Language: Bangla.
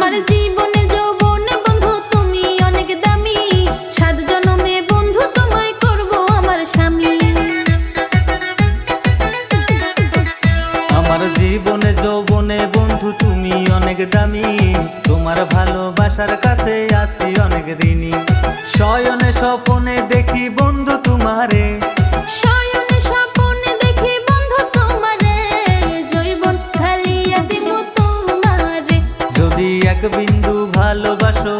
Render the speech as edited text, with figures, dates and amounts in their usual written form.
আমার জীবনে যৌবনে বন্ধু তুমি অনেক দামি, 7 জনমে বন্ধু তোমায় করব আমার স্বামী। আমার জীবনে যৌবনে বন্ধু তুমি অনেক দামি, তোমার ভালোবাসার কাছে আছি অনেক ঋণী। শয়নে স্বপনে দেখি বন্ধু তোমারে, শয়নে স্বপনে দেখি বন্ধু তোমারে, জৈবন ঢালিয়া দিব তোমারে। যদি এক বিন্দু ভালোবাসো